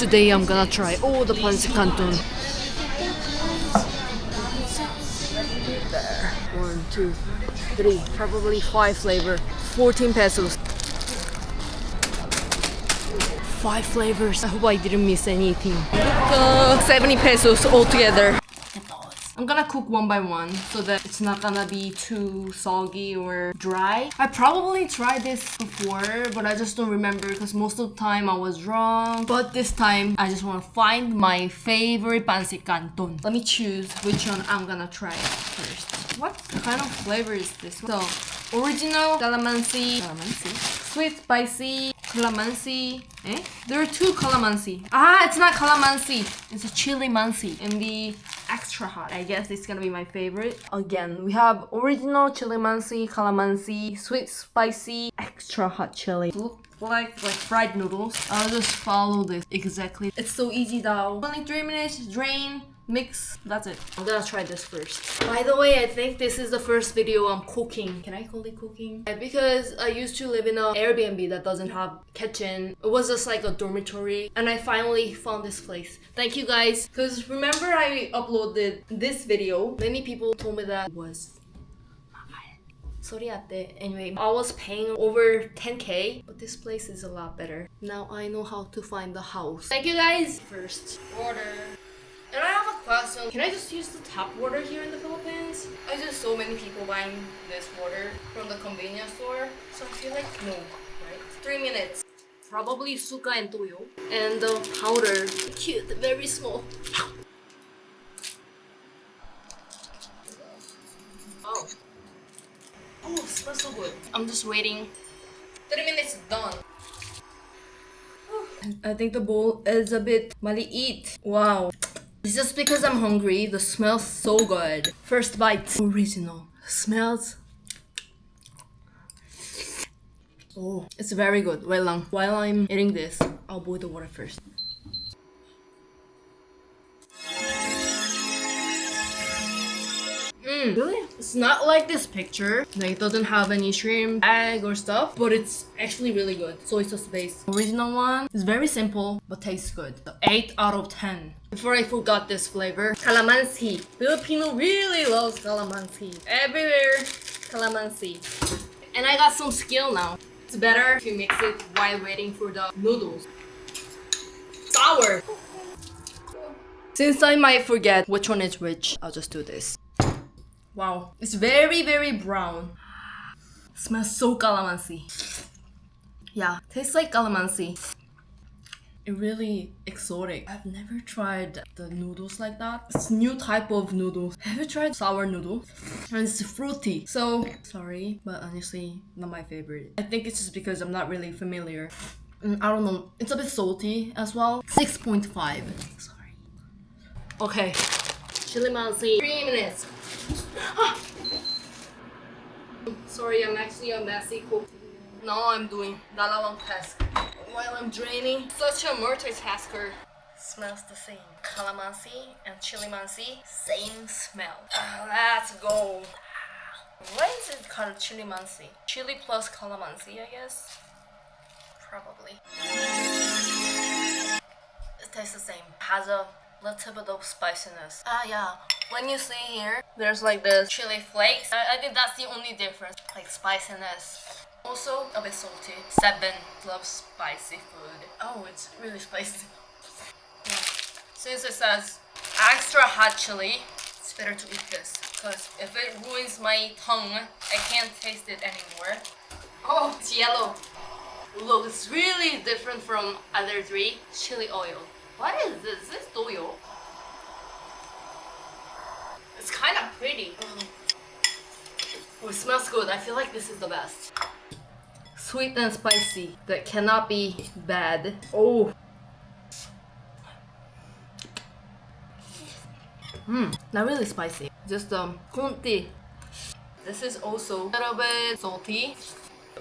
Today I'm gonna try all the pancit canton. There. 1, 2, 3, probably 5 flavor. 14 pesos. 5 flavors. I hope I didn't miss anything. 70 pesos altogether. I'm gonna cook one by one so that it's not gonna be too soggy or dry. I probably tried this before, but I just don't remember because most of the time I was wrong. But this time, I just want to find my favorite pancit canton. Let me choose which one I'm gonna try first. What kind of flavor is this? So, original Calamansi, sweet spicy Calamansi. There are 2 Calamansi. It's not Calamansi. It's a Chilimansi. And the extra hot. I guess it's gonna be my favorite. Again, we have original Chilimansi, Calamansi, sweet spicy, extra hot chili. Look like fried noodles. I'll just follow this exactly. It's so easy though. Only 3 minutes, drain, mix, that's it. I'm gonna try this first. By the way, I think this is the first video I'm cooking. Can I call it cooking? Because I used to live in an Airbnb that doesn't have kitchen. It was just like a dormitory and I finally found this place. Thank you guys. Because remember I uploaded this video. Many people told me that it was anyway, I was paying over 10k, but this place is a lot better. Now I know how to find the house. Thank you guys. First order. And I have a question. Can I just use the tap water here in the Philippines? I see so many people buying this water from the convenience store. So I feel like no, right? 3 minutes. Probably suka and toyo. And the powder. Cute, very small. Oh. Oh, it smells so good. I'm just waiting. 3 minutes done. I think the bowl is a bit maliit. Wow. It's just because I'm hungry. The smells so good. First bite. Original. Smells. Oh, it's very good. Wait lang. While I'm eating this, I'll boil the water first. Really? It's not like this picture. Like, it doesn't have any shrimp, egg, or stuff, but it's actually really good. Soy sauce base. Original one is very simple, but tastes good. So 8 out of 10. Before I forgot this flavor, Calamansi. Filipino really loves Calamansi. Everywhere, Calamansi. And I got some skill now. It's better if you mix it while waiting for the noodles. Sour. Since I might forget which one is which, I'll just do this. Wow, it's very, very brown. Smells so calamansi. Yeah, tastes like calamansi. It's really exotic. I've never tried the noodles like that. It's a new type of noodles. Have you tried sour noodles? And it's fruity. So, sorry, but honestly, not my favorite. I think it's just because I'm not really familiar. I don't know, it's a bit salty as well. 6.5. Sorry. Okay, Chilimansi. 3 minutes. Sorry, I'm actually a messy cook. Now I'm doing dalawang task while I'm draining. Such a multitasker. Smells the same. Calamansi and Chilimansi, same smell. Let's go. Why is it called Chilimansi? Chili plus Calamansi, I guess. Probably. It tastes the same. Has a little bit of spiciness. Yeah. When you see here, there's like the chili flakes. I think that's the only difference. Like spiciness. Also a bit salty. 7 loves spicy food. Oh, it's really spicy. Yeah. Since it says extra hot chili, it's better to eat this. Because if it ruins my tongue, I can't taste it anymore. Oh, it's yellow. Look, it's really different from other 3. Chili oil. What is this? Is this toyo? It's kind of pretty. Oh, it smells good. I feel like this is the best. Sweet and spicy. That cannot be bad. Oh. Not really spicy. Just kunti. This is also a little bit salty.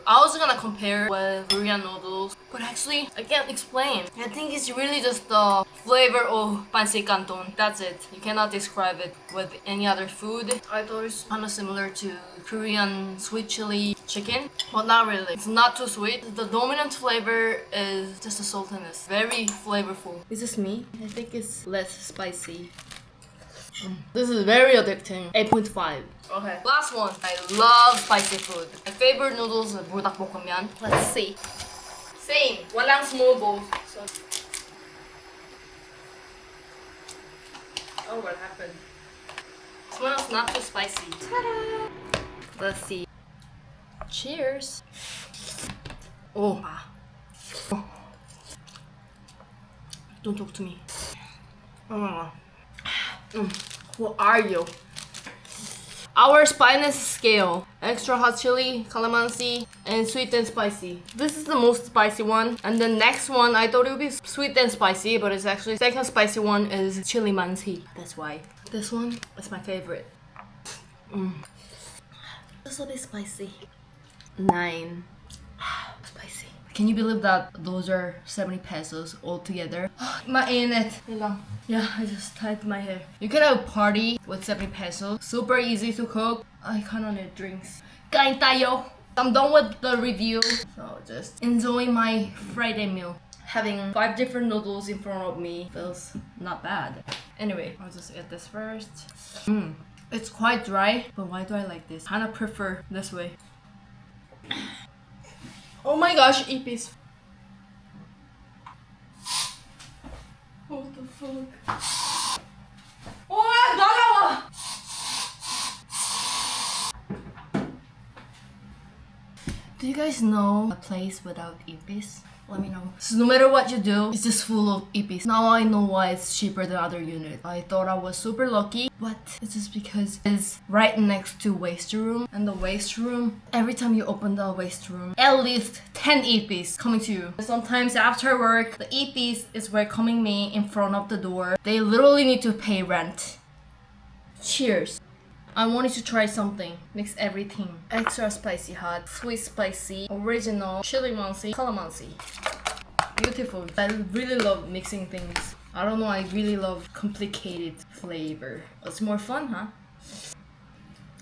I was gonna compare with Korean noodles, but actually I can't explain. I think it's really just the flavor of pancit canton. That's it. You cannot describe it with any other food. I thought it's kind of similar to Korean sweet chili chicken, but not really. It's not too sweet. The dominant flavor is just the saltiness. Very flavorful. Is this me? I think it's less spicy. This is very addicting. 8.5. Okay, last one. I love spicy food. My favorite noodles is buldak-bokkeumyeon. Let's see. Same. Walang small bowls. So. Oh, what happened? Smells not too spicy. Ta-da! Let's see. Cheers. Oh. Don't talk to me. Who are you? Our spiciness scale: extra hot chili, calamansi, and sweet and spicy. This is the most spicy one, and the next one I thought it would be sweet and spicy, but it's actually second spicy one is Chilimansi. That's why this one is my favorite. Just a bit spicy. 9. Spicy. Can you believe that those are 70 pesos altogether? Mainit. Yeah, I just tied my hair. You can have a party with 70 pesos. Super easy to cook. I kind of need drinks. Kain tayo! I'm done with the review. So just enjoy my Friday meal. Having 5 different noodles in front of me feels not bad. Anyway, I'll just eat this first. It's quite dry, but why do I like this? Kinda prefer this way. Oh my gosh, ipis. What the fuck? Oh, 나가와! Do you guys know a place without ipis? Let me know. So no matter what you do, it's just full of ipis. Now I know why it's cheaper than other units. I thought I was super lucky, but it's just because it's right next to waste room. And the waste room, every time you open the waste room, at least 10 ipis coming to you. Sometimes after work, the ipis is welcoming me in front of the door. They literally need to pay rent. Cheers. I wanted to try something. Mix everything. Extra spicy hot, sweet spicy, original, Chilimansi, Calamansi. Beautiful. I really love mixing things. I don't know, I really love complicated flavor. It's more fun, huh?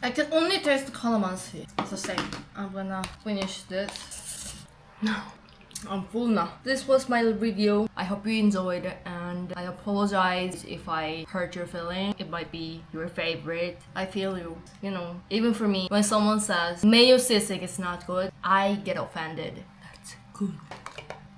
I can only taste the Calamansi. It's the same. I'm gonna finish this. No. I'm full now. This was my review. I hope you enjoyed it, and I apologize if I hurt your feeling. It might be your favorite. I feel you. You know, even for me, when someone says mayo sisig is not good, I get offended. That's good.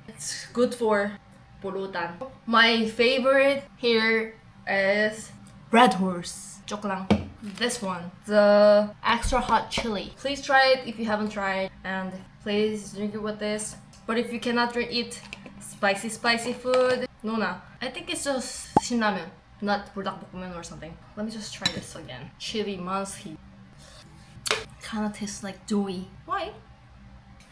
It's good for pulutan. My favorite here is Red Horse. Joke lang. This one, the extra hot chili. Please try it if you haven't tried, and please drink it with this. But if you cannot eat spicy food, no na. I think it's just shinramen, not buldak-bokkeumyeon or something. Let me just try this again. Chilimansi. Kinda tastes like dewy. Why?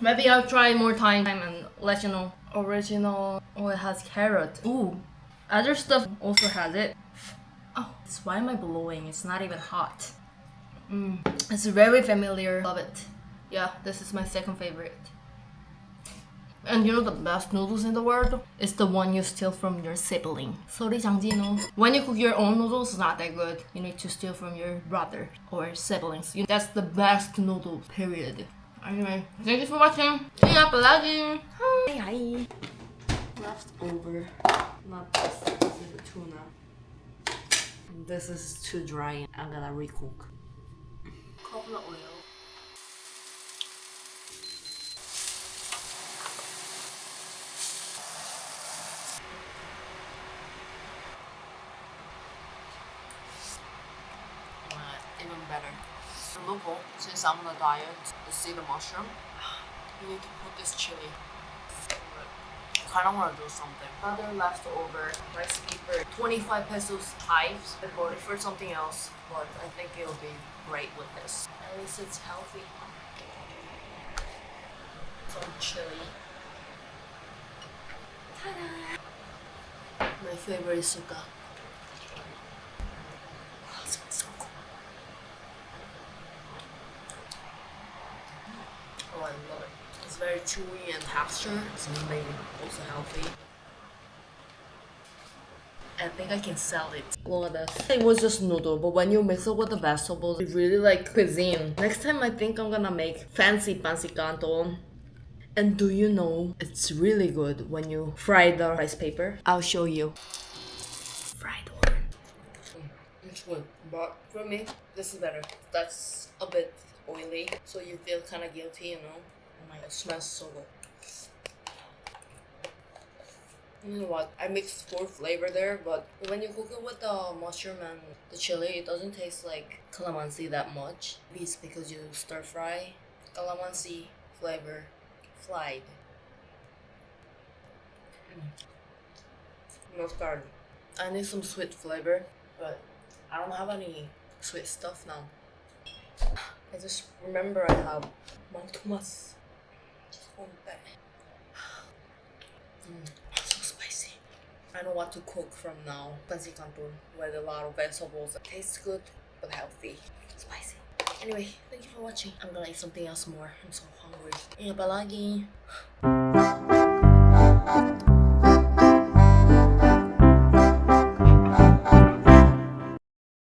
Maybe I'll try more time and let you know. Original. Oh, it has carrot. Ooh. Other stuff also has it. Oh, why am I blowing? It's not even hot. It's very familiar. Love it. Yeah, this is my second favorite. And you know the best noodles in the world? It's the one you steal from your sibling. Sorry, 장진호. When you cook your own noodles, it's not that good. You need to steal from your brother or siblings. That's the best noodle, period. Anyway, thank you for watching. Ingat, palagi. Hi. Leftover. Not this. This is the tuna. This is too dry. I'm gonna recook. Coconut oil. Even better. Local, since I'm on a diet, to see the mushroom, you need to put this chili. I kind of want to do something. Another leftover rice paper, 25 pesos hives. I bought it for something else, but I think it'll be great with this. At least it's healthy. Some chili. Ta-da! My favorite is suka. Oh, I love it. chewy and texture. It's amazing. Also healthy. I think I can sell it. Look at this. It was just noodle, but when you mix it with the vegetables, it's really like cuisine. Next time I think I'm gonna make fancy pancit canton. And do you know, it's really good when you fry the rice paper. I'll show you. Fried one. It's good, but for me, this is better. That's a bit oily, so you feel kind of guilty, you know? Oh my god, it smells so good. You know what? I mixed 4 flavor there, but when you cook it with the mushroom and the chili, it doesn't taste like calamansi that much. Maybe it's because you stir fry. Calamansi flavor fried. Mustard. I need some sweet flavor, but I don't have any sweet stuff now. I just remember I have Mang Tomas. Just one bit. So spicy. I know what to cook from now. Pancit Canton with a lot of vegetables. It tastes good but healthy. Spicy. Anyway, thank you for watching. I'm gonna eat something else more. I'm so hungry. Ingat palagi.